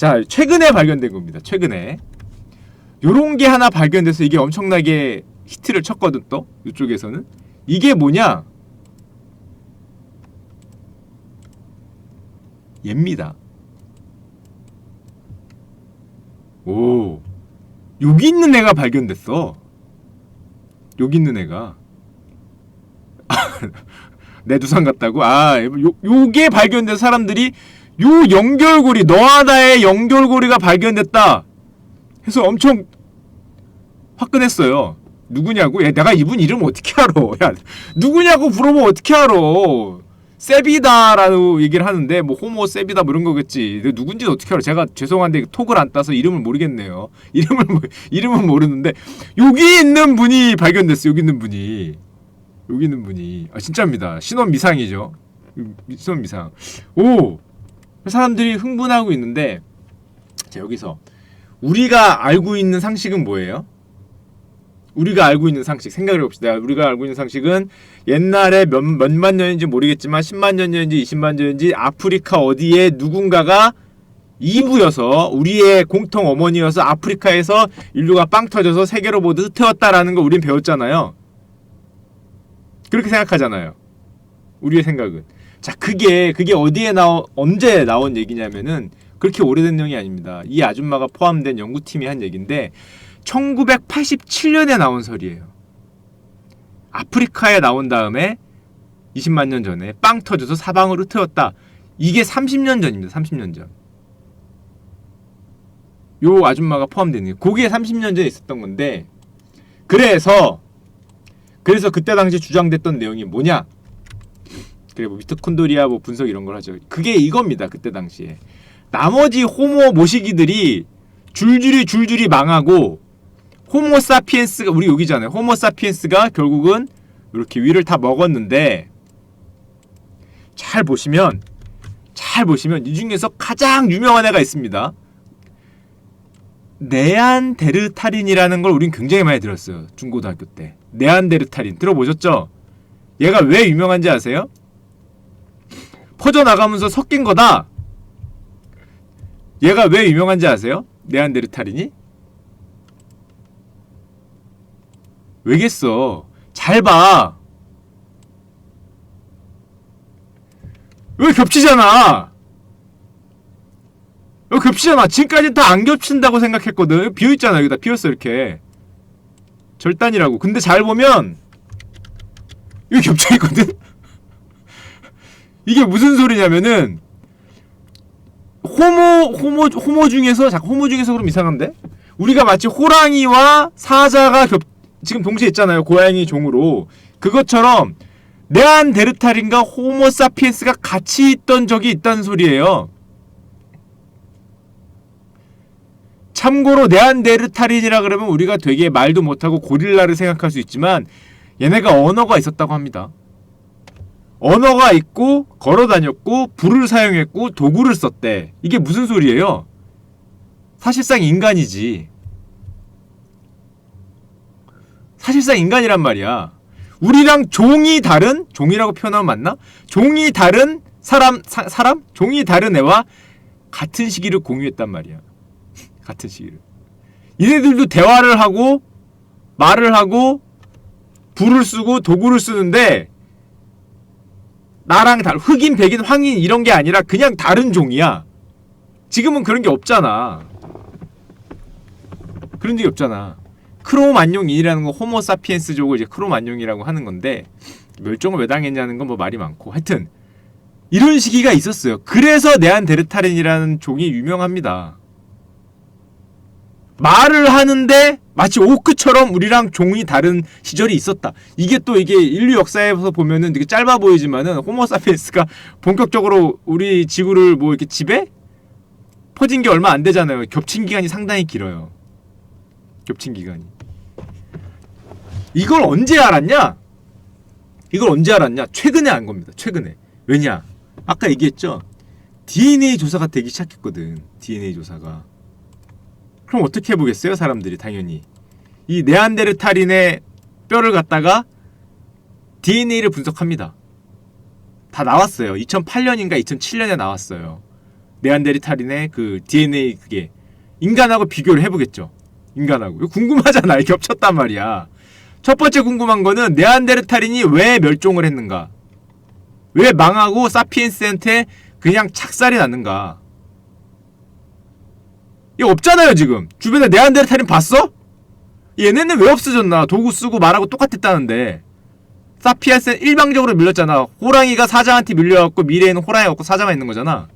자, 최근에 발견된 겁니다. 최근에 요런 게 하나 발견돼서 이게 엄청나게 히트를 쳤거든. 또 이쪽에서는 이게 뭐냐, 얘입니다. 오, 여기 있는 애가 발견됐어. 여기 있는 애가 내 두상 같다고? 요게 발견된 사람들이 요 연결고리, 너와 나의 연결고리가 발견됐다 해서 엄청 화끈했어요. 누구냐고? 야, 내가 이분 이름 어떻게 알아? 야, 누구냐고 물어보면 어떻게 알아? 세비다라고 얘기를 하는데 뭐 호모 세비다 뭐 이런 거겠지. 누군지는 어떻게 알아? 제가 죄송한데 톡을 안 따서 이름을 모르겠네요. 이름은 모르는데 여기 있는 분이 발견됐어요. 여기 있는 분이 진짜입니다. 신원 미상이죠. 신원 미상. 오, 사람들이 흥분하고 있는데, 자, 여기서 우리가 알고 있는 상식은 뭐예요? 우리가 알고 있는 상식 생각을 해봅시다. 우리가 알고 있는 상식은 옛날에 몇만 년인지 모르겠지만 10만 년인지 20만 년인지 아프리카 어디에 누군가가 이부여서 우리의 공통 어머니여서 아프리카에서 인류가 빵 터져서 세계로 모두 흩어졌다라는 거 우린 배웠잖아요. 그렇게 생각하잖아요. 우리의 생각은. 자, 그게 어디에 언제 나온 얘기냐면은 그렇게 오래된 내용이 아닙니다. 이 아줌마가 포함된 연구팀이 한 얘기인데 1987년에 나온 설이에요. 아프리카에 나온 다음에 20만 년 전에 빵 터져서 사방으로 흩어졌다. 이게 30년 전입니다. 30년 전. 요 아줌마가 포함된 게 그게 30년 전에 있었던 건데, 그래서 그때 당시 주장됐던 내용이 뭐냐? 그래, 뭐 미토콘드리아 뭐 분석 이런 걸 하죠. 그게 이겁니다. 그때 당시에 나머지 호모 모시기들이 줄줄이 망하고 호모사피엔스가, 우리 여기잖아요. 호모사피엔스가 결국은 이렇게 위를 다 먹었는데, 잘 보시면 이 중에서 가장 유명한 애가 있습니다. 네안데르탈인이라는 걸 우린 굉장히 많이 들었어요. 중고등학교 때. 네안데르탈인 들어보셨죠? 얘가 왜 유명한지 아세요? 퍼져나가면서 섞인 거다. 얘가 왜 유명한지 아세요? 네안데르탈인이? 왜겠어? 잘 봐. 왜 겹치잖아. 여기 겹치잖아. 지금까지 다 안 겹친다고 생각했거든. 비어있잖아. 여기다 비었어. 이렇게 절단이라고. 근데 잘 보면 여기 겹쳐있거든. 이게 무슨 소리냐면은 호모 중에서, 잠깐, 호모 중에서 그럼 이상한데? 우리가 마치 호랑이와 사자가 지금 동시에 있잖아요. 고양이 종으로. 그것처럼 네안데르탈인과 호모사피엔스가 같이 있던 적이 있다는 소리예요. 참고로 네안데르탈인이라 그러면 우리가 되게 말도 못하고 고릴라를 생각할 수 있지만 얘네가 언어가 있었다고 합니다. 언어가 있고 걸어다녔고 불을 사용했고 도구를 썼대. 이게 무슨 소리예요? 사실상 인간이지. 사실상 인간이란 말이야. 우리랑 종이 다른, 종이라고 표현하면 맞나? 종이 다른 사람? 종이 다른 애와 같은 시기를 공유했단 말이야. 같은 시기를. 얘네들도 대화를 하고 말을 하고 불을 쓰고 도구를 쓰는데 나랑 흑인, 백인, 황인 이런 게 아니라 그냥 다른 종이야. 지금은 그런 게 없잖아. 그런 적이 없잖아. 크로만용인이라는 건 호모사피엔스족을 이제 크로만용이라고 하는 건데, 멸종을 왜 당했냐는 건 뭐 말이 많고, 하여튼 이런 시기가 있었어요. 그래서 네안데르탈인이라는 종이 유명합니다. 말을 하는데 마치 오크처럼 우리랑 종이 다른 시절이 있었다. 이게 인류 역사에서 보면은 되게 짧아 보이지만은 호모사피엔스가 본격적으로 우리 지구를 뭐 이렇게 지배? 퍼진 게 얼마 안 되잖아요. 겹친 기간이 상당히 길어요. 겹친 기간이. 이걸 언제 알았냐? 최근에 안 겁니다. 최근에. 왜냐? 아까 얘기했죠? DNA 조사가 되기 시작했거든. DNA 조사가. 그럼 어떻게 해보겠어요? 사람들이 당연히 이 네안데르탈인의 뼈를 갖다가 DNA를 분석합니다. 다 나왔어요. 2008년인가 2007년에 나왔어요. 네안데르탈인의 그 DNA 그게 인간하고 비교를 해보겠죠. 인간하고. 이거 궁금하잖아. 이게 겹쳤단 말이야. 첫 번째 궁금한 거는 네안데르탈인이 왜 멸종을 했는가? 왜 망하고 사피엔스한테 그냥 착살이 났는가? 이거 없잖아요 지금. 주변에 네안데르탈인 봤어? 얘네는 왜 없어졌나? 도구 쓰고 말하고 똑같았다는데. 사피엔스는 일방적으로 밀렸잖아. 호랑이가 사자한테 밀려갖고 미래에는 호랑이가 없고 사자만 있는 거잖아.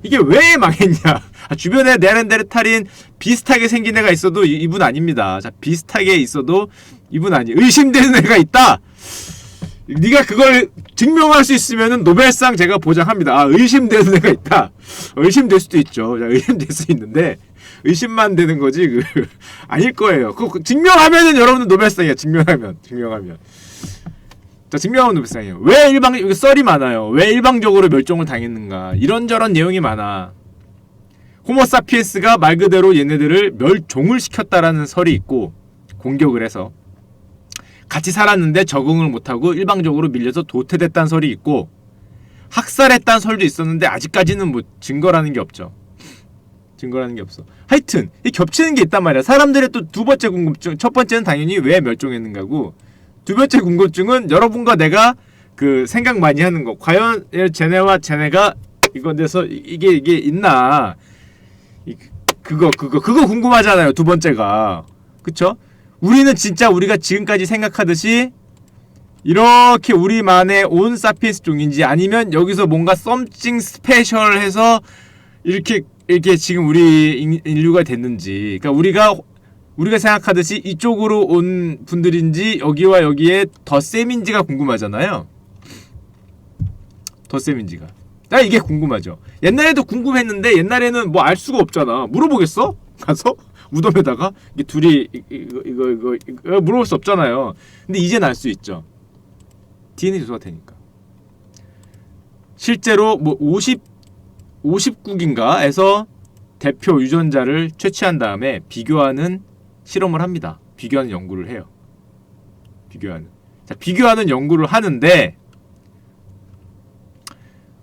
이게 왜 망했냐? 주변에 네안데르탈인 비슷하게 생긴 애가 있어도 이분 아닙니다. 자, 비슷하게 있어도 이분 아니. 의심되는 애가 있다. 네가 그걸 증명할 수 있으면은 노벨상 제가 보장합니다. 아, 의심되는 애가 있다. 의심될 수도 있죠. 자, 의심될 수 있는데 의심만 되는 거지 그 아닐 거예요. 그거 증명하면은 여러분은 노벨상이야. 증명하면. 자, 증명하면 노벨상이에요. 왜 여기 썰이 많아요. 왜 일방적으로 멸종을 당했는가? 이런저런 내용이 많아. 호모사피엔스가 말 그대로 얘네들을 멸종을 시켰다라는 설이 있고, 공격을 해서 같이 살았는데 적응을 못하고 일방적으로 밀려서 도태됐다는 설이 있고, 학살했다는 설도 있었는데 아직까지는 뭐 증거라는 게 없죠. 증거라는 게 없어. 하여튼 이 겹치는 게 있단 말이야. 사람들의 또 두 번째 궁금증. 첫 번째는 당연히 왜 멸종했는가고, 두 번째 궁금증은 여러분과 내가 그 생각 많이 하는 거. 과연 쟤네와 쟤네가 이거 돼서 이게 있나? 그거 궁금하잖아요. 두 번째가. 그쵸? 우리는 진짜 우리가 지금까지 생각하듯이 이렇게 우리만의 온 사피엔스 종인지, 아니면 여기서 뭔가 썸씽 스페셜해서 이렇게 지금 우리 인류가 됐는지. 그러니까 우리가 생각하듯이 이쪽으로 온 분들인지 여기와 여기에 덧셈인지가 궁금하잖아요. 덧셈인지가. 나 이게 궁금하죠. 옛날에도 궁금했는데 옛날에는 뭐 알 수가 없잖아. 물어보겠어? 가서 무덤에다가 이게 둘이 이거 물어볼 수 없잖아요. 근데 이제는 알 수 있죠. DNA 조사가 되니까. 실제로 뭐 50국인가에서 대표 유전자를 채취한 다음에 비교하는 실험을 합니다. 비교하는 연구를 해요. 비교하는 연구를 하는데,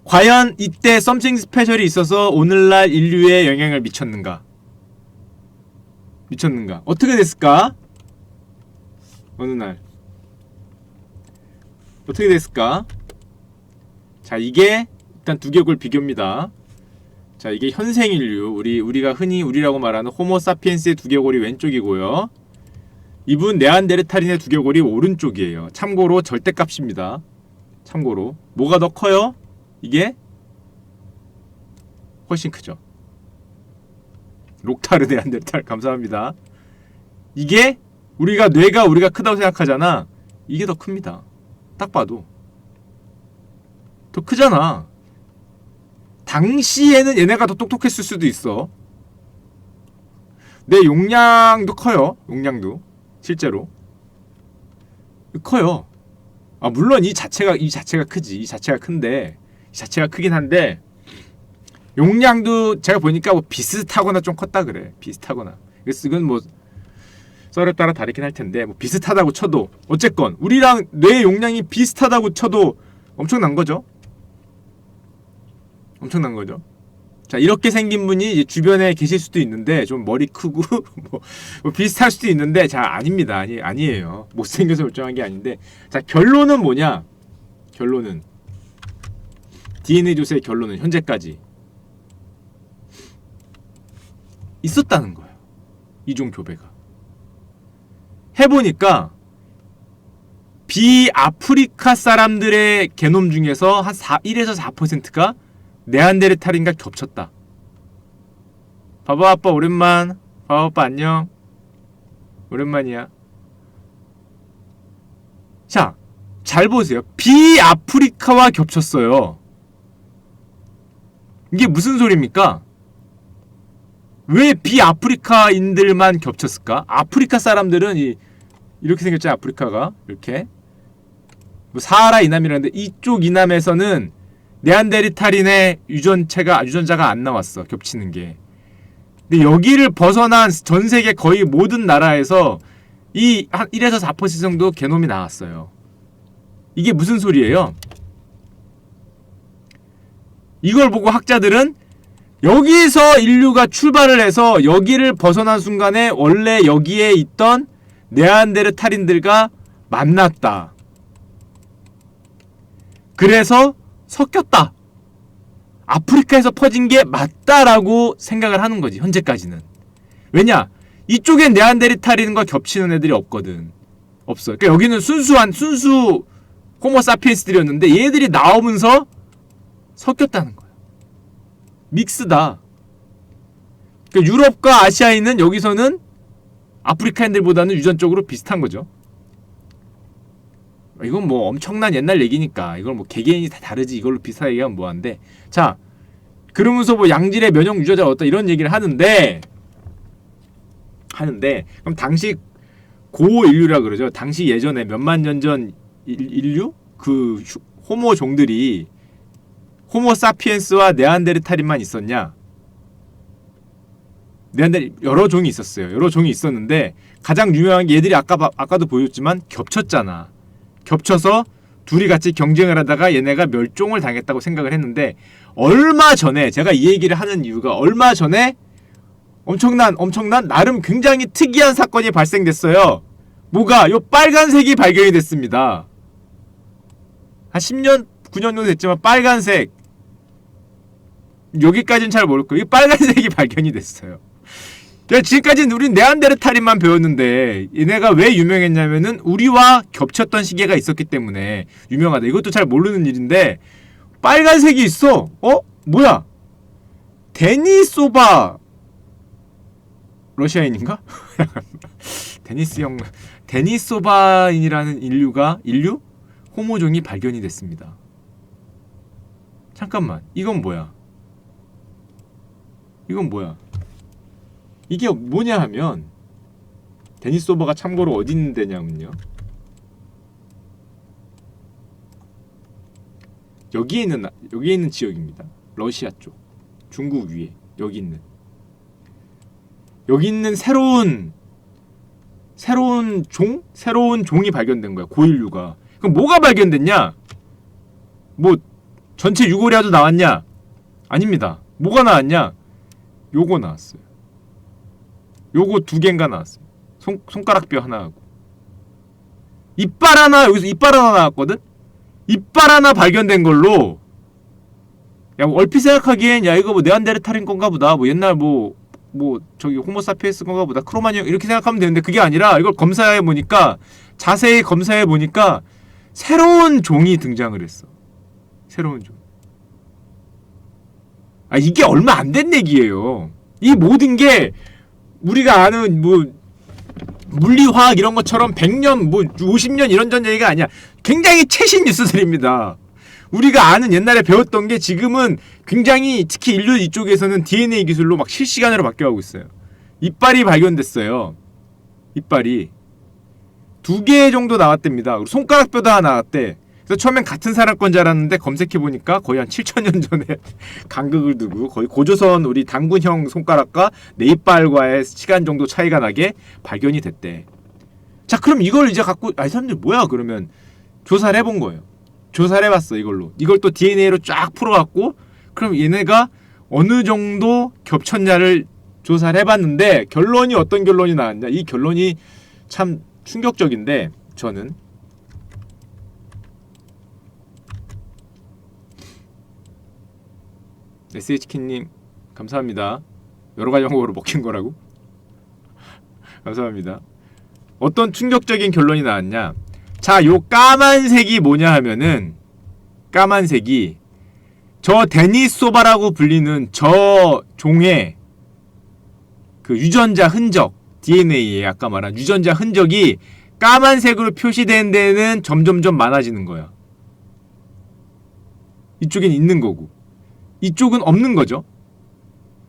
과연 이때 썸씽 스페셜이 있어서 오늘날 인류에 영향을 미쳤는가? 어떻게 됐을까? 어느 날 어떻게 됐을까? 자, 이게 일단 두개골 비교입니다. 자, 이게 현생 인류, 우리가 흔히 우리라고 말하는 호모 사피엔스의 두개골이 왼쪽이고요. 이분 네안데르탈인의 두개골이 오른쪽이에요. 참고로 절대값입니다. 참고로 뭐가 더 커요? 이게 훨씬 크죠. 록타르 네안데르탈 감사합니다. 이게 뇌가 우리가 크다고 생각하잖아. 이게 더 큽니다. 딱 봐도 더 크잖아. 당시에는 얘네가 더 똑똑했을 수도 있어. 내 용량도 커요. 용량도 실제로 커요. 아, 물론 이 자체가 크지. 이 자체가 크긴 한데 용량도 제가 보니까 뭐 비슷하거나 좀 컸다 그래. 비슷하거나. 이건 뭐 썰에 따라 다르긴 할 텐데, 뭐 비슷하다고 쳐도 어쨌건 우리랑 뇌 용량이 비슷하다고 쳐도 엄청난 거죠. 자, 이렇게 생긴 분이 이제 주변에 계실 수도 있는데, 좀 머리 크고 뭐 비슷할 수도 있는데, 자, 아닙니다. 아니에요. 못생겨서 멀쩡한 게 아닌데. 자, 결론은 뭐냐? 결론은 DNA 조사의 결론은 현재까지 있었다는 거예요. 이종 교배가. 해보니까 비아프리카 사람들의 게놈 중에서 한 1에서 4%가 네안데르탈인과 겹쳤다. 바바 아빠 오랜만. 바바 아빠 안녕. 오랜만이야. 자, 잘 보세요. 비아프리카와 겹쳤어요. 이게 무슨 소리입니까? 왜 비아프리카인들만 겹쳤을까? 아프리카 사람들은 이렇게 생겼죠. 아프리카가 이렇게 뭐 사하라 이남이라는데, 이쪽 이남에서는 네안데르탈인의 유전자가 안 나왔어. 겹치는 게. 근데 여기를 벗어난 전 세계 거의 모든 나라에서 이 한 1에서 4% 정도 게놈이 나왔어요. 이게 무슨 소리예요? 이걸 보고 학자들은 여기서 인류가 출발을 해서 여기를 벗어난 순간에 원래 여기에 있던 네안데르탈인들과 만났다. 그래서 섞였다. 아프리카에서 퍼진 게 맞다라고 생각을 하는 거지, 현재까지는. 왜냐? 이쪽엔 네안데르탈인과 겹치는 애들이 없거든. 없어. 그러니까 여기는 순수 호모사피엔스들이었는데 얘들이 나오면서 섞였다는 거야. 믹스다. 그러니까 유럽과 아시아인은 여기서는 아프리카인들보다는 유전적으로 비슷한 거죠. 이건 뭐 엄청난 옛날 얘기니까 이걸 뭐 개개인이 다 다르지 이걸로 비슷하게 얘기하면 뭐한데. 자, 그러면서 뭐 양질의 면역 유전자가 어떠 이런 얘기를 하는데 그럼 당시 고인류라 그러죠. 당시 예전에 몇만 년 전 인류? 그 호모 종들이 호모사피엔스와 네안데르탈인만 있었냐? 여러 종이 있었어요. 여러 종이 있었는데 가장 유명한 게 얘들이 아까도 보였지만 겹쳤잖아. 겹쳐서 둘이 같이 경쟁을 하다가 얘네가 멸종을 당했다고 생각을 했는데 얼마 전에 제가 이 얘기를 하는 이유가 얼마 전에 엄청난 나름 굉장히 특이한 사건이 발생됐어요. 뭐가? 요 빨간색이 발견이 됐습니다. 한 10년, 9년 정도 됐지만 빨간색 여기까지는 잘 모를 거예요. 이 빨간색이 발견이 됐어요. 그러니까 지금까지는 우린 네안데르탈인만 배웠는데 얘네가 왜 유명했냐면은 우리와 겹쳤던 시기가 있었기 때문에 유명하다. 이것도 잘 모르는 일인데 빨간색이 있어. 뭐야? 데니소바 러시아인인가? 데니소바인이라는 인류? 호모종이 발견이 됐습니다. 잠깐만, 이건 뭐야? 이게 뭐냐 하면 데니소바가 참고로 어디 있는 데냐면요, 여기에 있는 지역입니다. 러시아 쪽, 중국 위에 여기 있는 새로운 종이 발견된 거야. 고인류가. 그럼 뭐가 발견됐냐? 뭐 전체 유고리아도 나왔냐? 아닙니다. 뭐가 나왔냐? 요거 나왔어요. 요거 2개인가 나왔어요. 손가락뼈 하나하고 이빨 하나, 여기서 이빨 하나 나왔거든? 이빨 하나 발견된 걸로, 야, 뭐 얼핏 생각하기엔 야 이거 뭐 네안데르탈인 건가 보다, 뭐 옛날 뭐 저기 호모사피엔스 건가 보다, 크로마니언 이렇게 생각하면 되는데 그게 아니라 이걸 자세히 검사해 보니까 새로운 종이 등장을 했어. 새로운 종. 이게 얼마 안 된 얘기예요. 이 모든 게 우리가 아는 뭐 물리화학 이런 것처럼 100년 뭐 50년 이런 전 얘기가 아니야. 굉장히 최신 뉴스들입니다. 우리가 아는 옛날에 배웠던 게 지금은 굉장히, 특히 인류 이쪽에서는 DNA 기술로 막 실시간으로 바뀌어가고 있어요. 이빨이 발견됐어요. 이빨이 2개 정도 나왔답니다. 그리고 손가락뼈도 하나 나왔대. 그래서 처음엔 같은 사람 건 줄 알았는데 검색해보니까 거의 한 7,000년 전에 간극을 두고 거의 고조선 우리 당군형 손가락과 내 이빨과의 시간 정도 차이가 나게 발견이 됐대. 자, 그럼 이걸 이제 갖고 이 사람들 뭐야 그러면 조사를 해본 거예요. 조사를 해봤어. 이걸 또 DNA로 쫙 풀어갖고 그럼 얘네가 어느 정도 겹쳤냐를 조사를 해봤는데 결론이 어떤 결론이 나왔냐. 이 결론이 참 충격적인데, 저는 SHK님 감사합니다. 여러가지 방법으로 먹힌 거라고? 감사합니다. 어떤 충격적인 결론이 나왔냐. 자, 요 까만색이 뭐냐 하면은, 까만색이 저 데니소바라고 불리는 저 종의 그 유전자 흔적, DNA에 아까 말한 유전자 흔적이 까만색으로 표시된 데는 점점점 많아지는 거야. 이쪽엔 있는 거고 이쪽은 없는 거죠.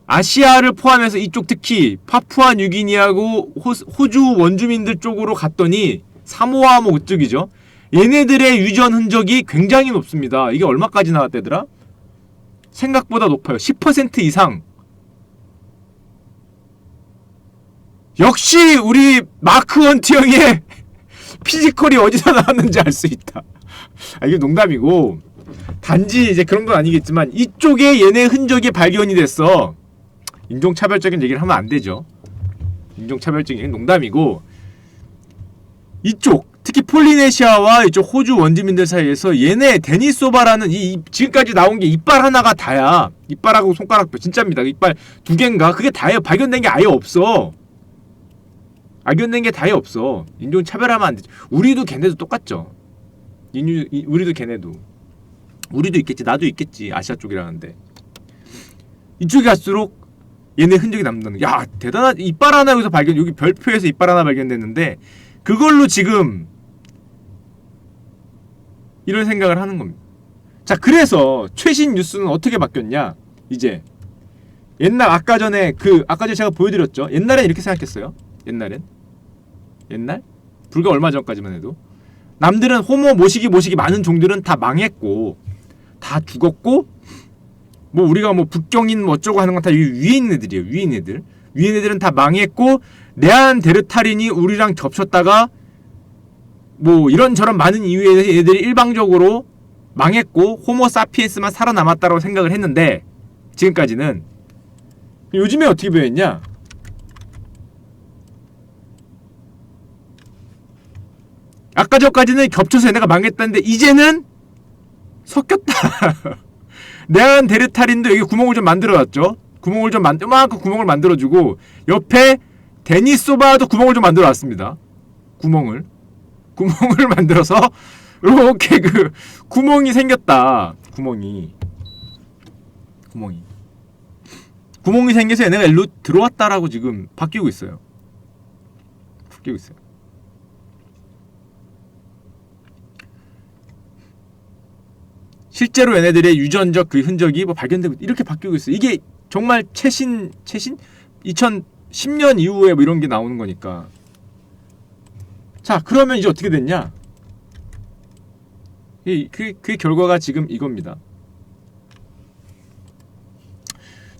아시아를 포함해서 이쪽, 특히 파푸아 뉴기니아하고 호주 원주민들 쪽으로 갔더니 사모아 뭐 그쪽이죠. 얘네들의 유전 흔적이 굉장히 높습니다. 이게 얼마까지 나왔대더라? 생각보다 높아요. 10% 이상. 역시 우리 마크 헌트 형의 피지컬이 어디서 나왔는지 알 수 있다. 이게 농담이고, 단지 이제 그런 건 아니겠지만 이쪽에 얘네 흔적이 발견이 됐어. 인종차별적인 얘기를 하면 안 되죠. 인종차별적인 얘기는 농담이고, 이쪽 특히 폴리네시아와 이쪽 호주 원주민들 사이에서 얘네 데니소바라는 이 지금까지 나온 게 이빨 하나가 다야. 이빨하고 손가락뼈 진짜입니다. 이빨 2개인가? 그게 다예요. 발견된 게 아예 없어. 발견된 게 다예 없어. 인종 차별하면 안 되죠. 우리도 걔네도 똑같죠. 우리도 걔네도. 우리도 있겠지. 나도 있겠지. 아시아 쪽이라는데. 이쪽에 갈수록 얘네 흔적이 남는다는. 야, 대단한. 이빨 하나 여기서 발견. 여기 별표에서 이빨 하나 발견됐는데 그걸로 지금 이런 생각을 하는 겁니다. 자, 그래서 최신 뉴스는 어떻게 바뀌었냐? 이제 옛날 아까 전에 제가 보여드렸죠. 옛날엔 이렇게 생각했어요. 옛날 불과 얼마 전까지만 해도 남들은 호모 모시기 많은 종들은 다 망했고 다 죽었고, 뭐 우리가 뭐 북경인 뭐 어쩌고 하는 건 다 위에 있는 애들이에요. 위에 있는 애들은 다 망했고, 네안데르탈인이 우리랑 겹쳤다가 뭐 이런저런 많은 이유에 얘들이 일방적으로 망했고 호모 사피엔스만 살아남았다고 생각을 했는데, 지금까지는 요즘에 어떻게 변했냐? 아까 전까지는 겹쳐서 얘네가 망했다는데 이제는 섞였다. 네안데르탈인도 여기 구멍을 좀 만들어놨죠. 이만큼 구멍을 만들어주고, 옆에 데니소바도 구멍을 좀 만들어놨습니다. 구멍을 만들어서 이렇게 구멍이 생겼다. 구멍이 생겨서 얘네가 일로 들어왔다라고 지금 바뀌고 있어요. 실제로 얘네들의 유전적 그 흔적이 뭐 발견되고 이렇게 바뀌고 있어요. 이게 정말 최신 2010년 이후에 뭐 이런 게 나오는 거니까. 자, 그러면 이제 어떻게 됐냐? 그 결과가 지금 이겁니다.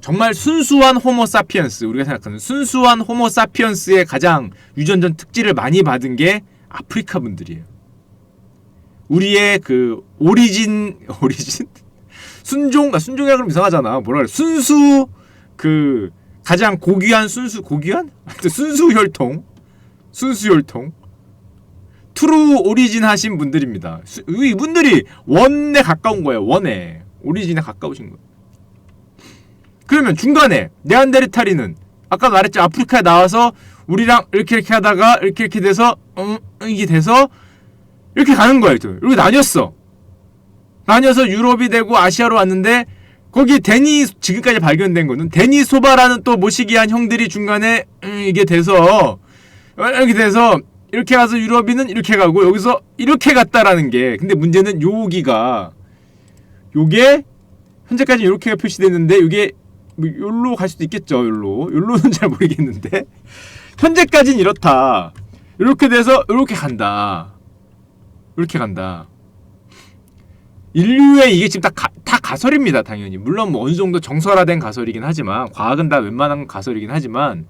정말 순수한 호모 사피엔스, 우리가 생각하는 순수한 호모 사피엔스의 가장 유전적 특질을 많이 받은 게 아프리카 분들이에요. 우리의 그 오리진 순종이라 그러면 이상하잖아. 뭐라 그래? 순수 그 가장 고귀한 고귀한? 순수 혈통 트루 오리진 하신 분들입니다. 이분들이 원에 가까운 거예요. 원에 오리진에 가까우신 거예요. 그러면 중간에 네안데르탈인은 아까 말했죠. 아프리카에 나와서 우리랑 이렇게 하다가 이렇게 돼서 이게 돼서 이렇게 가는 거예요. 이렇게 나뉘어서 유럽이 되고 아시아로 왔는데, 거기 지금까지 발견된 거는 데니소바라는 또 모시기한 형들이 중간에 이게 돼서 이렇게 가서 유럽인은 이렇게 가고 여기서 이렇게 갔다라는 게. 근데 문제는 요게 현재까지 이렇게 표시됐는데 요게 뭐 요로 갈 수도 있겠죠. 요로는 잘 모르겠는데 현재까지는 이렇다. 이렇게 돼서 이렇게 간다. 인류의 이게 지금 다 가설입니다. 당연히. 물론 뭐 어느 정도 정설화된 가설이긴 하지만, 과학은 다 웬만한 가설이긴 하지만,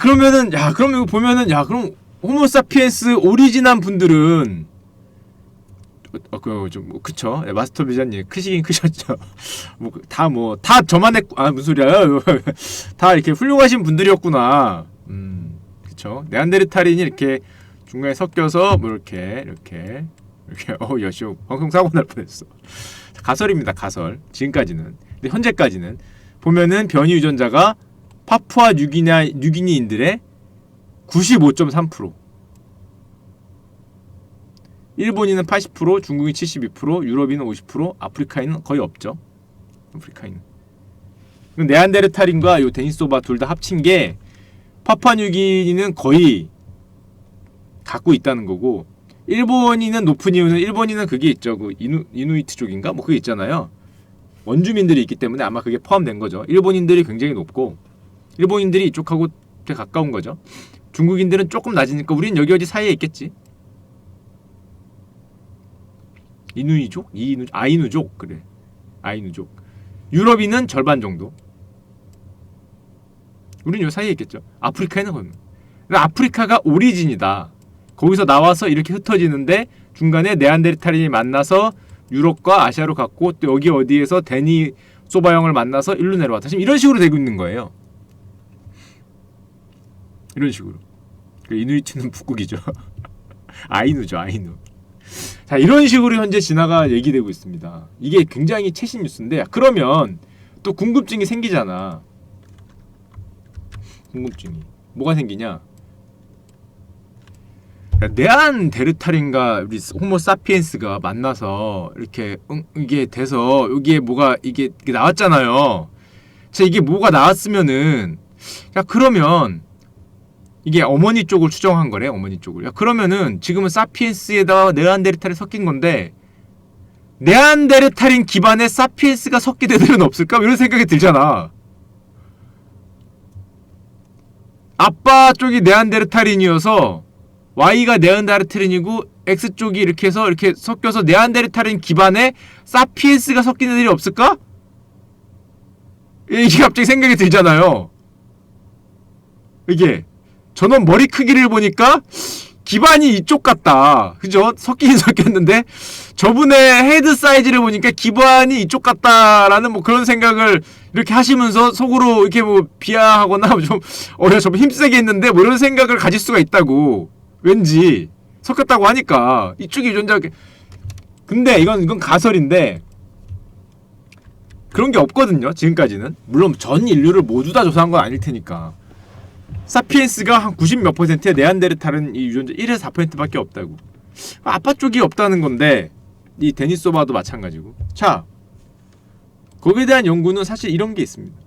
그러면은 그럼 이거 보면은 그럼 호모사피엔스 오리진한 분들은 그쵸. 마스터 비자님 크시긴 크셨죠. 다 저만의 무슨 소리야. 다 이렇게 훌륭하신 분들이었구나. 그쵸. 네안데르탈인이 이렇게 중간에 섞여서 뭐 이렇게 여시오 방송 사고 날 뻔했어. 가설입니다. 가설. 지금까지는. 근데 현재까지는 보면은 변이 유전자가 파푸아 뉴기니인들의 95.3%, 일본인은 80%, 중국인 72%, 유럽인은 50%, 아프리카인은 거의 없죠. 네안데르탈인과 요 데니소바 둘 다 합친 게 파푸아 뉴기니는 거의 갖고 있다는 거고, 일본인은 높은 이유는 일본인은 그게 있죠. 그 이누이트 쪽인가? 뭐 그게 있잖아요. 원주민들이 있기 때문에 아마 그게 포함된 거죠. 일본인들이 굉장히 높고, 일본인들이 이쪽하고 되게 가까운 거죠. 중국인들은 조금 낮으니까 우린 여기 어디 사이에 있겠지. 이누이족? 아이누족. 그래. 아이누족. 유럽인은 절반 정도. 우린 요 사이에 있겠죠. 아프리카에는 거의. 아프리카가 오리진이다. 거기서 나와서 이렇게 흩어지는데 중간에 네안데르탈인이 만나서 유럽과 아시아로 갔고 또 여기 어디에서 데니소바형을 만나서 일로 내려왔다. 지금 이런 식으로 되고 있는 거예요. 이런 식으로. 이누이트는 북극이죠. 아이누죠, 아이누. 자, 이런 식으로 현재 진화가 얘기되고 있습니다. 이게 굉장히 최신 뉴스인데, 그러면 또 궁금증이 생기잖아. 궁금증이 뭐가 생기냐? 네안데르탈인과 우리 호모사피엔스가 만나서 이렇게 이게 돼서 여기에 뭐가 이게 나왔잖아요. 자, 이게 뭐가 나왔으면은, 야, 그러면 이게 어머니 쪽을 추정한 거래. 어머니 쪽을. 야, 그러면은 지금은 사피엔스에다가 네안데르탈이 섞인 건데 네안데르탈인 기반에 사피엔스가 섞인 애들은 없을까? 이런 생각이 들잖아. 아빠 쪽이 네안데르탈인이어서 Y가 네안데르탈인이고 X 쪽이 이렇게 해서 이렇게 섞여서 네안데르탈인 기반에 사피엔스가 섞인 애들이 없을까? 이게 갑자기 생각이 들잖아요. 이게 저는 머리 크기를 보니까 기반이 이쪽 같다. 그죠? 섞이긴 섞였는데 저분의 헤드 사이즈를 보니까 기반이 이쪽 같다라는 뭐 그런 생각을 이렇게 하시면서 속으로 이렇게 뭐 비하하거나 좀 좀 힘세게 했는데 뭐 이런 생각을 가질 수가 있다고. 왠지 섞였다고 하니까 이쪽이 존재하게. 근데 이건 가설인데 그런 게 없거든요. 지금까지는. 물론 전 인류를 모두 다 조사한 건 아닐 테니까. 사피엔스가 한 90 몇 %에 네안데르탈은 이 유전자 1에서 4%밖에 없다고. 아빠 쪽이 없다는 건데 이 데니소바도 마찬가지고. 자, 거기에 대한 연구는 사실 이런 게 있습니다.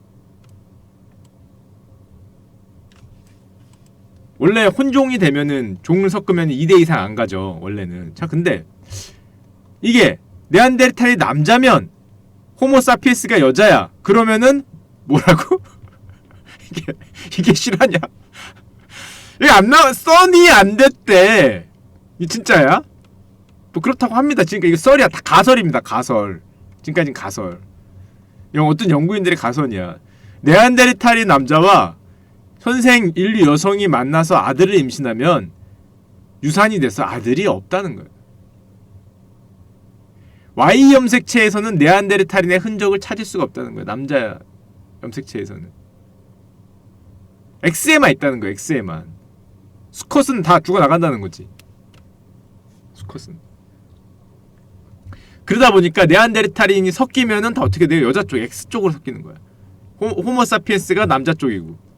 원래 혼종이 되면은 종을 섞으면 2대 이상 안 가죠. 원래는. 자, 근데 이게 네안데르탈이 남자면 호모사피엔스가 여자야. 그러면은 뭐라고? 이게 실화냐? 이게 안 나와. 썬이 안 됐대. 이 진짜야? 뭐 그렇다고 합니다. 지금까지 이거 썰이야. 다 가설입니다. 가설. 지금까지는 가설. 이건 어떤 연구인들의 가설이야. 네안데르탈인 남자와 현생 인류 여성이 만나서 아들을 임신하면 유산이 돼서 아들이 없다는 거예요. Y 염색체에서는 네안데르탈인의 흔적을 찾을 수가 없다는 거예요. 남자 염색체에서는. X에만 있다는 거예요. X에만. 수컷은 다 죽어나간다는 거지. 수컷은. 그러다 보니까 네안데르탈인이 섞이면은 다 어떻게 돼요? 여자 쪽 X쪽으로 섞이는 거야. 호모사피엔스가 남자 쪽이고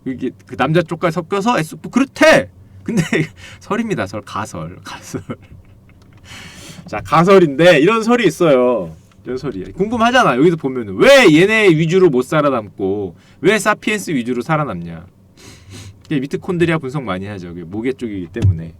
이게 그 남자 쪽까지 섞여서 S 그렇대. 근데 설입니다. 가설. 자, 가설인데 이런 설이 있어요. 이런 설이 궁금하잖아. 여기서 보면은 왜 얘네 위주로 못 살아남고 왜 사피엔스 위주로 살아남냐. 미토콘드리아 분석 많이 하죠. 모계 쪽이기 때문에.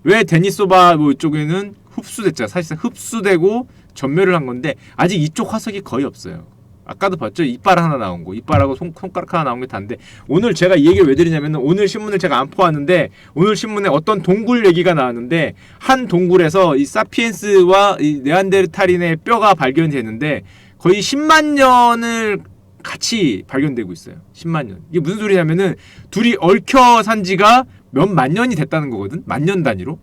왜 데니소바 뭐 이쪽에는 흡수됐잖아. 사실상 흡수되고 전멸을 한 건데 아직 이쪽 화석이 거의 없어요. 아까도 봤죠? 이빨 하나 나온 거. 이빨하고 손가락 하나 나온 게 다인데 오늘 제가 이 얘기를 왜 드리냐면 오늘 신문을 제가 안 포왔는데 오늘 신문에 어떤 동굴 얘기가 나왔는데 한 동굴에서 이 사피엔스와 이 네안데르탈인의 뼈가 발견됐는데 거의 10만 년을 같이 발견되고 있어요. 10만 년. 이게 무슨 소리냐면은 둘이 얽혀 산 지가 몇만 년이 됐다는 거거든. 만년 단위로.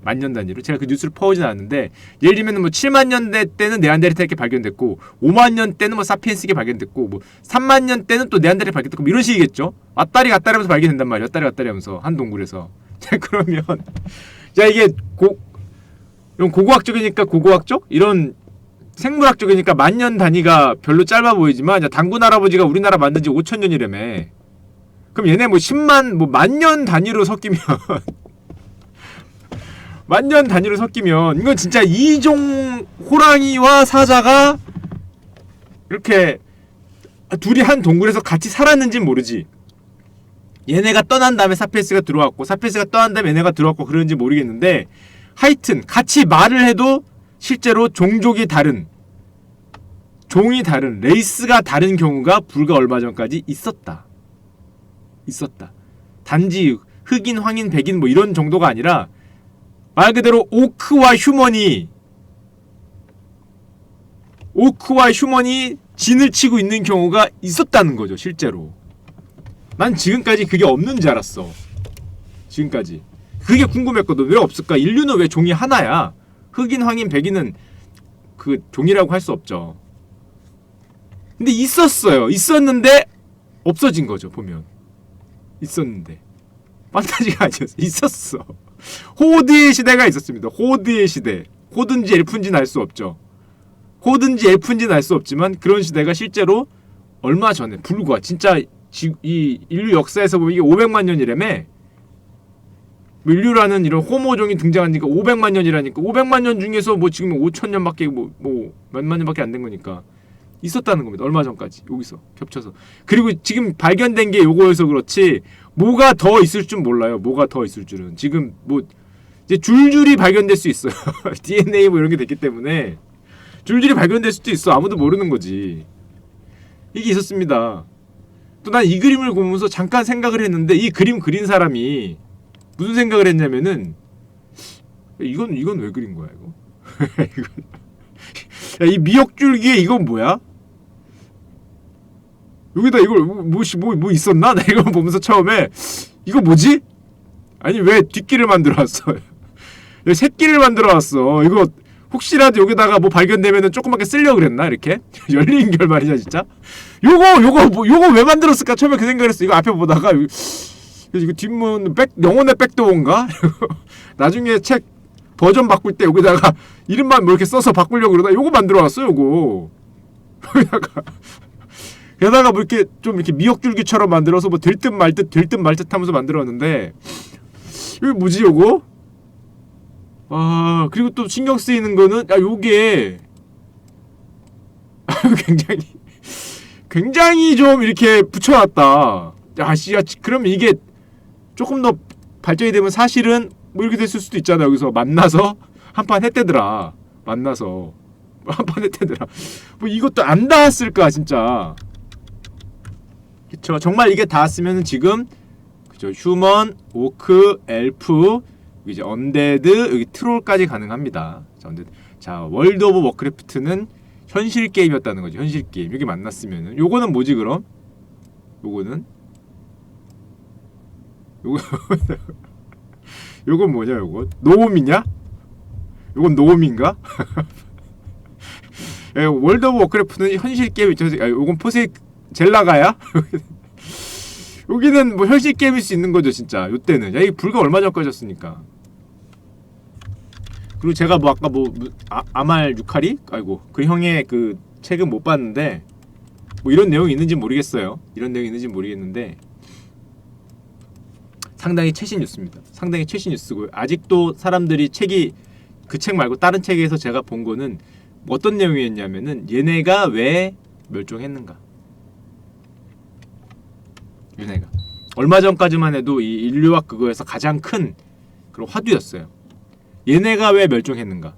만년 단위로. 제가 그 뉴스를 퍼오진 않았는데 예를 들면 뭐 7만 년대 때는 네안데르탈이 발견됐고 5만 년 때는 뭐 사피엔스가 발견됐고 뭐 3만 년 때는 또 네안데르탈이 발견됐고 뭐 이런 식이겠죠. 왔다리 갔다리 하면서 발견된단 말이야. 왔다리 갔다리 하면서 한 동굴에서. 자, 그러면 자, 이게 이런 고고학적이니까 고고학적? 이런 생물학적이니까 만년 단위가 별로 짧아 보이지만 당군 할아버지가 우리나라 만든 지 5천 년이라며. 그럼 얘네 뭐 10만 뭐 만년 단위로 섞이면 만년 단위로 섞이면 이건 진짜 이종 호랑이와 사자가 이렇게 둘이 한 동굴에서 같이 살았는지는 모르지. 얘네가 떠난 다음에 사피엔스가 들어왔고 사피엔스가 떠난 다음에 얘네가 들어왔고 그러는지 모르겠는데 하여튼 같이 말을 해도 실제로 종족이 다른 종이 다른 레이스가 다른 경우가 불과 얼마 전까지 있었다. 단지 흑인, 황인, 백인 뭐 이런 정도가 아니라 말 그대로 오크와 휴먼이 진을 치고 있는 경우가 있었다는 거죠. 실제로 난 지금까지 그게 없는 줄 알았어. 지금까지. 그게 궁금했거든. 왜 없을까? 인류는 왜 종이 하나야? 흑인, 황인, 백인은 그 종이라고 할 수 없죠. 근데 있었어요. 있었는데 없어진 거죠. 보면 있었는데 판타지가 아니었어. 있었어. 호드의 시대가 있었습니다. 호드의 시대. 호든지 엘프인지는 알 수 없죠. 호든지 엘프인지는 알 수 없지만 그런 시대가 실제로 얼마 전에 불과 진짜 이 인류 역사에서 보면 이게 500만 년이라며. 인류라는 이런 호모종이 등장한 지가 500만 년이라니까. 500만 년 중에서 뭐 지금 5천년밖에 뭐 몇만 년밖에 안 된 거니까 있었다는 겁니다. 얼마 전까지 여기서 겹쳐서. 그리고 지금 발견된 게 요거여서 그렇지 뭐가 더 있을 줄 몰라요. 뭐가 더 있을 줄은. 지금 뭐 이제 줄줄이 발견될 수 있어요. DNA 뭐 이런 게 됐기 때문에 줄줄이 발견될 수도 있어. 아무도 모르는 거지. 이게 있었습니다. 또 난 이 그림을 보면서 잠깐 생각을 했는데 이 그림 그린 사람이 무슨 생각을 했냐면은 이건 왜 그린 거야 이거? 야, 이 미역줄기에 이건 뭐야? 여기다 이걸 뭐 있었나? 나 이거 보면서 처음에 이거 뭐지? 아니 왜 뒷길을 만들어 왔어? 왜 새끼를 만들어 왔어? 이거 혹시라도 여기다가 뭐 발견되면은 조그맣게 쓰려고 그랬나 이렇게? 열린 결말이냐 진짜? 요거 왜 만들었을까? 처음에 그 생각을 했어. 이거 앞에 보다가 이거 뒷문 영혼의 백도어인가? 나중에 책 버전 바꿀 때 여기다가 이름만 뭐 이렇게 써서 바꾸려고 그러다 요거 만들어 왔어 요거. 게다가 뭐 이렇게 좀 이렇게 미역줄기처럼 만들어서 뭐 될 듯 말 듯 하면서 만들었는데 이거 뭐지 요거? 아 그리고 또 신경 쓰이는 거는 요게 굉장히 좀 이렇게 붙여놨다. 그러면 이게 조금 더 발전이 되면 사실은 뭐 이렇게 됐을 수도 있잖아. 여기서 만나서 한판 했대더라. 만나서 한판 했대더라. 뭐 이것도 안 닿았을까 진짜. 그쵸. 정말 이게 닿았으면 지금 그죠. 휴먼, 오크, 엘프, 이제 언데드, 여기 트롤까지 가능합니다. 자, 언데드. 자, 월드 오브 워크래프트는 현실 게임이었다는 거죠. 현실 게임. 여기 만났으면은 요거는 뭐지 그럼? 요거는 요건 뭐냐 요거? 노움이냐? 요건 노움인가? 예, 월드 오브 워크래프트는 현실 게임이죠. 요건 포세 젤라가야? 여기는 뭐 현실 게임일 수 있는 거죠 진짜. 요때는 야 이게 불과 얼마 전까지였으니까. 그리고 제가 뭐 아까 아말 유카리? 아이고 그 형의 그 책은 못 봤는데 뭐 이런 내용이 있는지 모르겠어요. 이런 내용이 있는지 모르겠는데 상당히 최신 뉴스입니다. 상당히 최신 뉴스고요. 아직도 사람들이 책이 그 책 말고 다른 책에서 제가 본 거는 어떤 내용이었냐면은 얘네가 왜 멸종했는가. 얘네가 얼마 전까지만 해도 이 인류학 그거에서 가장 큰 그런 화두였어요. 얘네가 왜 멸종했는가.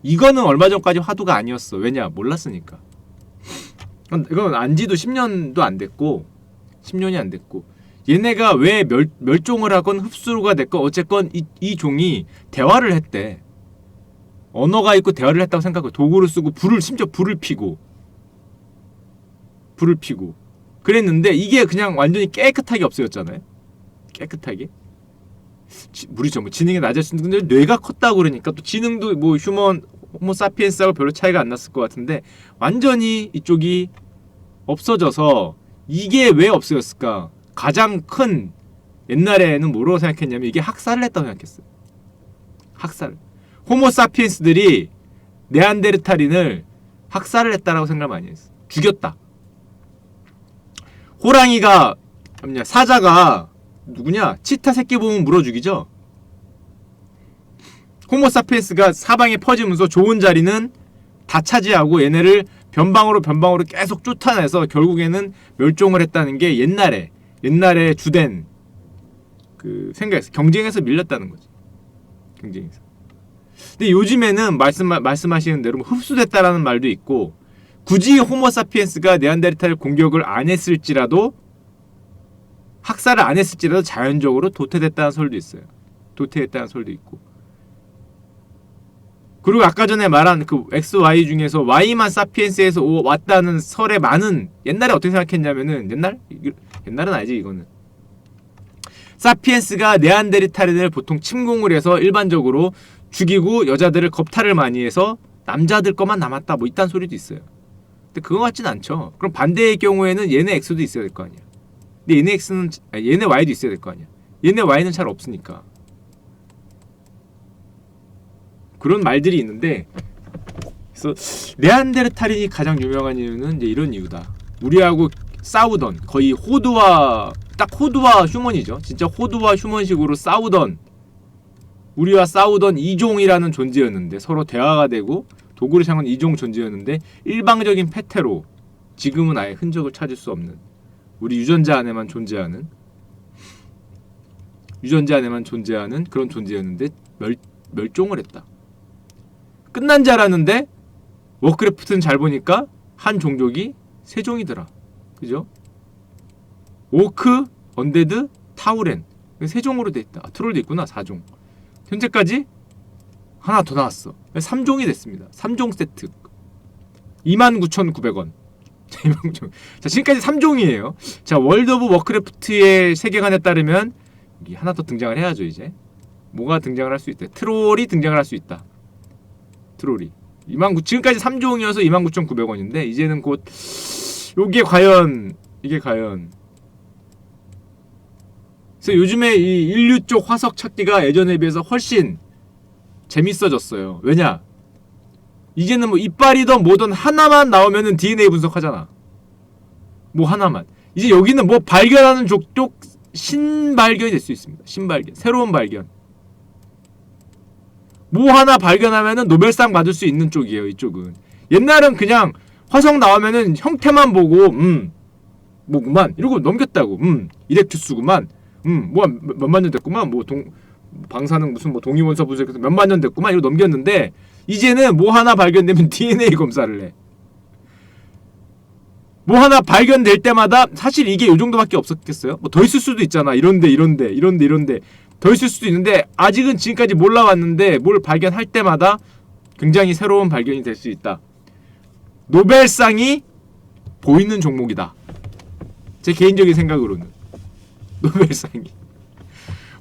이거는 얼마 전까지 화두가 아니었어. 왜냐? 몰랐으니까. 이건 안지도 10년도 안 됐고 10년이 안 됐고 얘네가 왜 멸종을 하건 흡수가 됐건 어쨌건 이 종이 대화를 했대. 언어가 있고 대화를 했다고 생각하고 도구를 쓰고 심지어 불을 피고 그랬는데 이게 그냥 완전히 깨끗하게 없어졌잖아요. 깨끗하게. 무리죠. 뭐 지능이 낮아지는 근데 뇌가 컸다고 그러니까 또 지능도 뭐 휴먼 호모사피엔스하고 별로 차이가 안 났을 것 같은데 완전히 이쪽이 없어져서 이게 왜 없어졌을까? 가장 큰 옛날에는 뭐라고 생각했냐면 이게 학살을 했다고 생각했어요. 학살. 호모사피엔스들이 네안데르탈인을 학살을 했다라고 생각을 많이 했어. 죽였다. 호랑이가 사자가 누구냐? 치타 새끼 보면 물어 죽이죠. 호모사피엔스가 사방에 퍼지면서 좋은 자리는 다 차지하고 얘네를 변방으로 계속 쫓아내서 결국에는 멸종을 했다는 게 옛날에 주된 그 생각에서 경쟁에서 밀렸다는 거지. 경쟁에서. 근데 요즘에는 말씀하시는 대로 흡수됐다라는 말도 있고 굳이 호모사피엔스가 네안데르탈 공격을 안 했을지라도 학살을 안 했을지라도 자연적으로 도태됐다는 설도 있어요. 도태됐다는 설도 있고. 그리고 아까 전에 말한 그 XY 중에서 Y만 사피엔스에서 왔다는 설에 많은 옛날에 어떻게 생각했냐면은 옛날은 아니지 이거는 사피엔스가 네안데르탈인을 보통 침공을 해서 일반적으로 죽이고 여자들을 겁탈을 많이 해서 남자들 것만 남았다 뭐 이딴 소리도 있어요. 근데 그거 같진 않죠. 그럼 반대의 경우에는 얘네 X도 있어야 될 거 아니야. 근데 얘네 X는 얘네 Y도 있어야 될 거 아니야. 얘네 Y는 잘 없으니까. 그런 말들이 있는데, 그래서 네안데르탈인이 가장 유명한 이유는 이제 이런 이유다. 우리하고 싸우던, 거의 호두와 딱 호두와 휴먼이죠. 진짜 호두와 휴먼식으로 싸우던, 우리와 싸우던 이종이라는 존재였는데, 서로 대화가 되고 도구를 사용한 이종 존재였는데 일방적인 패태로 지금은 아예 흔적을 찾을 수 없는, 우리 유전자 안에만 존재하는 그런 존재였는데 멸종을 했다. 끝난 줄 알았는데 워크래프트는 잘 보니까 한 종족이 세 종이더라. 그죠? 오크, 언데드, 타우렌 세 종으로 돼 있다. 트롤도 있구나. 4종. 현재까지 하나 더 나왔어. 3종이 됐습니다. 3종 세트 29,900원. 자, 지금까지 3종이에요. 자, 월드 오브 워크래프트의 세계관에 따르면 여기 하나 더 등장을 해야죠. 이제 뭐가 등장을 할 수 있다. 트롤이 등장을 할 수 있다. 트롤이 지금까지 3종이어서 29,900원인데 이제는 곧 이게 과연 그래서 요즘에 이 인류 쪽 화석 찾기가 예전에 비해서 훨씬 재밌어졌어요. 왜냐? 이제는 뭐 이빨이든 뭐든 하나만 나오면은 DNA 분석하잖아. 뭐 하나만. 이제 여기는 뭐 발견하는 쪽 신발견이 될 수 있습니다. 신발견, 새로운 발견. 뭐 하나 발견하면은 노벨상 받을 수 있는 쪽이에요. 이쪽은. 옛날은 그냥 화성 나오면은 형태만 보고 뭐구만 이러고 넘겼다고. 이렉투스구만. 뭐 몇만 년 됐구만. 뭐 방사능 무슨 뭐 동위원소 분석해서 몇만 년 됐구만 이러고 넘겼는데 이제는 뭐 하나 발견되면 DNA 검사를 해. 뭐 하나 발견될 때마다 사실 이게 요 정도밖에 없었겠어요? 뭐 더 있을 수도 있잖아. 이런데 더 있을 수도 있는데 아직은 지금까지 몰라왔는데 뭘 발견할 때마다 굉장히 새로운 발견이 될 수 있다. 노벨상이 보이는 종목이다. 제 개인적인 생각으로는 노벨상이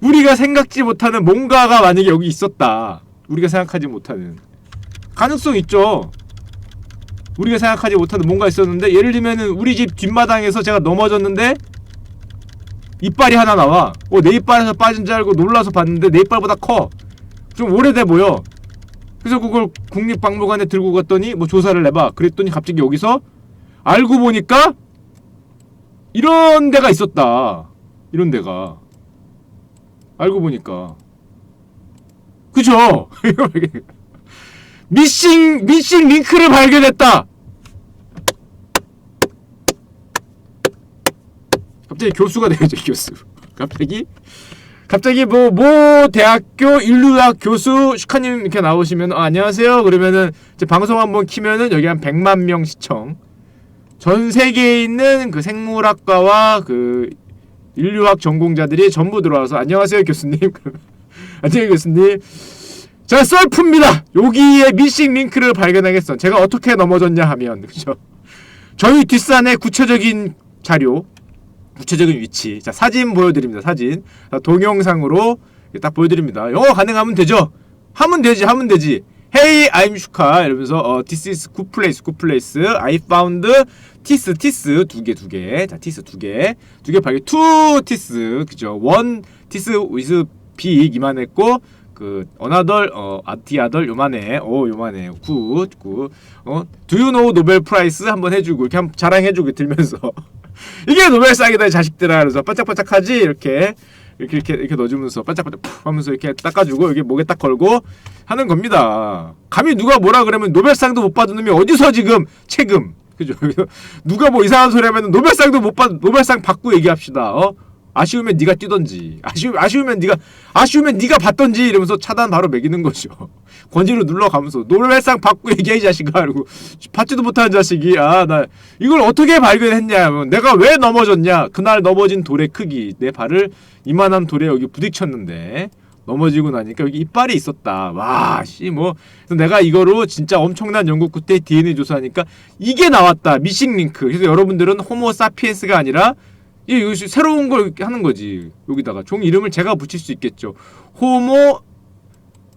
우리가 생각지 못하는 뭔가가 만약에 여기 있었다. 우리가 생각하지 못하는 가능성 있죠. 우리가 생각하지 못하는 뭔가 있었는데 예를 들면은 우리 집 뒷마당에서 제가 넘어졌는데 이빨이 하나 나와. 내 이빨에서 빠진 줄 알고 놀라서 봤는데 내 이빨보다 커. 좀 오래돼 보여. 그래서 그걸 국립박물관에 들고 갔더니 뭐 조사를 해봐. 그랬더니 갑자기 여기서 알고 보니까 이런 데가 있었다. 이런 데가 알고 보니까 그죠? 미싱 링크를 발견했다. 갑자기 교수가 되죠. 교수. 갑자기 뭐 대학교 인류학 교수 슈카님 이렇게 나오시면 안녕하세요. 그러면은 이제 방송 한번 키면은 여기 한 100만 명 시청. 전 세계에 있는 그 생물학과와 그 인류학 전공자들이 전부 들어와서 안녕하세요 교수님. 안녕하세요 교수님. 자, 썰프입니다. 여기에 미싱 링크를 발견하겠어. 제가 어떻게 넘어졌냐 하면 그죠? 저희 뒷산의 구체적인 자료, 구체적인 위치. 자, 사진 보여드립니다. 사진. 자, 동영상으로 딱 보여드립니다. 영어 가능하면 되죠? 하면 되지. Hey, I'm 슈카. 이러면서 this is good place. I found 티스 두 개. 자, 티스 두 개 발견. two 티스 그죠? one 티스 with big 이만했고 그 another the 요만해. 요만해. 굿. do you know 노벨 프라이스 한번 해주고 이렇게 한번 자랑해주고 들면서 이게 노벨상이다 이 자식들아. 그래서 반짝반짝하지 이렇게 넣어주면서 반짝반짝 푹 하면서 이렇게 닦아주고 여기 목에 딱 걸고 하는 겁니다. 감히 누가 뭐라 그러면 노벨상도 못 받은 놈이 어디서 지금 책임 그죠? 누가 뭐 이상한 소리 하면 노벨상도 못 받 노벨상 받고 얘기합시다. 아쉬우면 네가 뛰던지 아쉬우면 네가 받던지 이러면서 차단 바로 매기는 거죠. 권지로 눌러가면서 노벨상 받고 얘기해 이 자식아. 그리고 받지도 못하는 자식이 나 이걸 어떻게 발견했냐 하면 내가 왜 넘어졌냐. 그날 넘어진 돌의 크기 내 발을 이만한 돌에 여기 부딪혔는데 넘어지고 나니까 여기 이빨이 있었다. 그래서 내가 이거로 진짜 엄청난 연구 끝에 DNA 조사하니까 이게 나왔다. 미싱 링크. 그래서 여러분들은 호모 사피엔스가 아니라 이거 새로운 걸 하는 거지. 여기다가 종 이름을 제가 붙일 수 있겠죠. 호모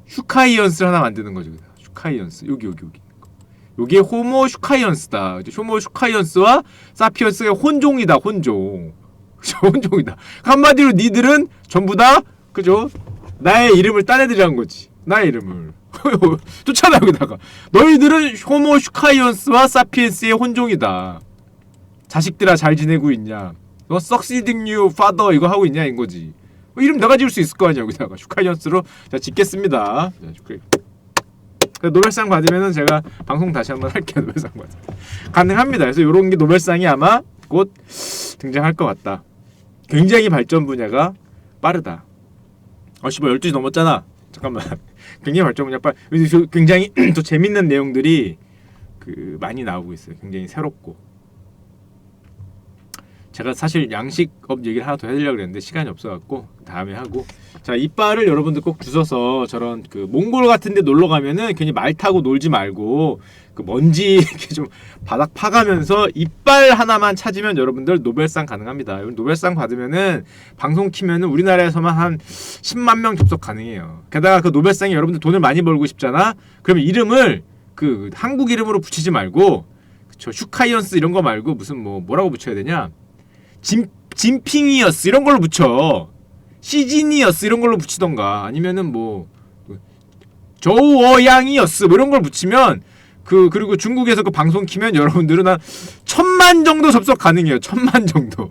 슈카이언스를 하나 만드는 거죠. 슈카이언스 여기 요게 호모 슈카이언스다. 호모 슈카이언스와 사피언스의 혼종이다. 혼종. 그죠? 혼종이다. 한마디로 니들은 전부 다 그죠? 나의 이름을 딴 애들이란 거지. 나의 이름을 좋잖아. 여기다가 너희들은 호모 슈카이언스와 사피엔스의 혼종이다. 자식들아 잘 지내고 있냐? 너 succeeding you father 이거 하고 있냐 인거지. 이름 내가 지을 수 있을 거 아니야. 여기다가 슈카이언스로 자 짓겠습니다. 자, 노벨상 받으면은 제가 방송 다시 한번 할게요. 노벨상 받으면 가능합니다. 그래서 요런 게 노벨상이 아마 곧 등장할 것 같다. 굉장히 발전 분야가 빠르다. 씨발 12시 넘었잖아. 잠깐만. 굉장히 발전 분야 굉장히 또 재밌는 내용들이 많이 나오고 있어요. 굉장히 새롭고. 제가 사실 양식업 얘기를 하나 더 해드리려고 그랬는데 시간이 없어갖고 다음에 하고. 자, 이빨을 여러분들 꼭 주워서 저런 몽골 같은데 놀러 가면은 괜히 말 타고 놀지 말고 먼지 이렇게 좀 바닥 파가면서 이빨 하나만 찾으면 여러분들 노벨상 가능합니다. 노벨상 받으면은 방송 키면은 우리나라에서만 한 10만 명 접속 가능해요. 게다가 그 노벨상에 여러분들 돈을 많이 벌고 싶잖아. 그러면 이름을 한국 이름으로 붙이지 말고 그쵸 슈카이언스 이런 거 말고 무슨 뭐라고 붙여야 되냐? 진핑이어스 이런 걸로 붙여. 시지니어스 이런 걸로 붙이던가 아니면은 저우어양이어스 이런 걸 붙이면 그리고 중국에서 그 방송 키면 여러분들은 한 1000만 정도 접속 가능해요. 1000만 정도.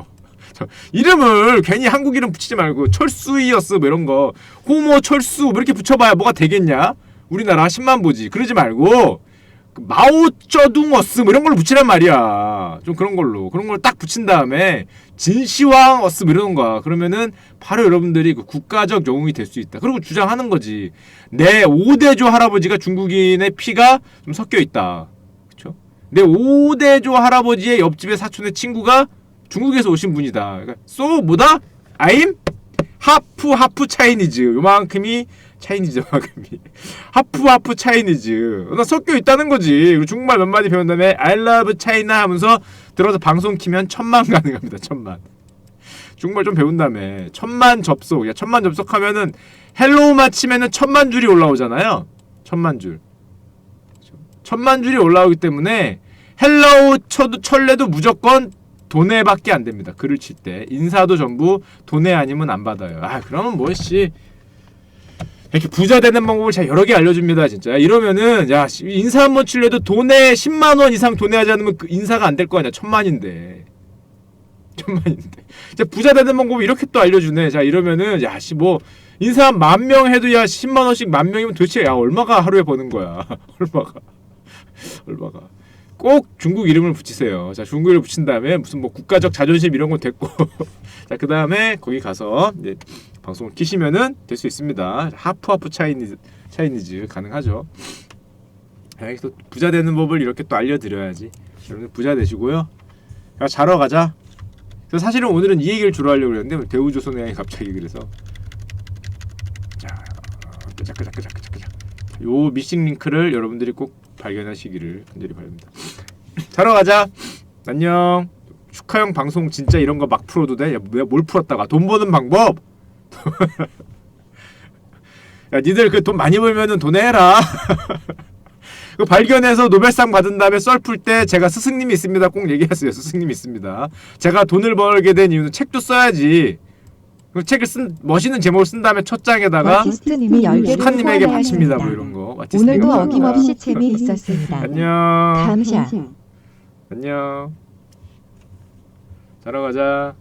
이름을 괜히 한국 이름 붙이지 말고 철수이어스 이런 거 호모 철수 이렇게 붙여봐야 뭐가 되겠냐? 우리나라 10만 보지. 그러지 말고 마오쩌둥어스 이런 걸로 붙이란 말이야. 좀 그런 걸로 딱 붙인 다음에 진시황어스 이러던가. 그러면은 바로 여러분들이 국가적 영웅이 될 수 있다. 그리고 주장하는 거지. 내 5대조 할아버지가 중국인의 피가 좀 섞여 있다. 그쵸? 내 5대조 할아버지의 옆집의 사촌의 친구가 중국에서 오신 분이다. 그러니까 뭐다? I'm 하프 차이니즈. 요만큼이 차이니즈 요만큼이 하프 차이니즈. 나 섞여 있다는 거지. 그리고 중국말 몇 마디 배운 다음에 I love China 하면서 들어서 방송 키면 1000만 가능합니다. 1000만. 중국말 좀 배운 다음에 1000만 접속. 1000만 접속하면은 헬로우만 치면은 1000만 줄이 올라오잖아요. 1000만 줄. 1000만 줄이 올라오기 때문에 헬로우 철래도 무조건 돈에밖에 안 됩니다. 글을 칠 때 인사도 전부 돈에 아니면 안 받아요. 그러면 이렇게 부자 되는 방법을 제가 여러 개 알려줍니다. 진짜 이러면은 인사 한번 칠래도 돈에 10만 원 이상 돈에 하지 않으면 인사가 안 될 거 아니야. 1000만인데 진짜 부자 되는 방법 이렇게 또 알려주네. 자 이러면은 인사 10,000명 해도 10만 원씩 10,000명이면 도대체 얼마가 하루에 버는 거야. 얼마가 꼭 중국 이름을 붙이세요. 자, 중국 이름을 붙인 다음에 무슨 국가적 자존심 이런 건 됐고 자, 그 다음에 거기 가서 이제 방송을 키시면은 될 수 있습니다. 하프 차이니즈 가능하죠. 또 부자 되는 법을 이렇게 또 알려드려야지. 여러분 부자 되시고요. 야, 자러 가자. 그래서 사실은 오늘은 이 얘기를 주로 하려고 그랬는데 대우조선해양이 갑자기 그래서 자, 끄작. 요 미싱 링크를 여러분들이 꼭 발견하시기를 간절히 바랍니다. 자러 가자. 안녕. 축하형 방송 진짜 이런 거 막 풀어도 돼? 내가 뭘 풀었다가 돈 버는 방법? 니들 돈 많이 벌면은 돈 해라. 발견해서 노벨상 받은 다음에 썰 풀 때 제가 스승님이 있습니다. 꼭 얘기하세요. 스승님이 있습니다. 제가 돈을 벌게 된 이유는 책도 써야지. 책을 멋있는 제목을 쓴 다음에 첫 장에다가 스카님에게 바칩니다. 이런 거. 오늘도 어김없이 재미있었습니다. 안녕. 감사. 안녕. 자러 가자.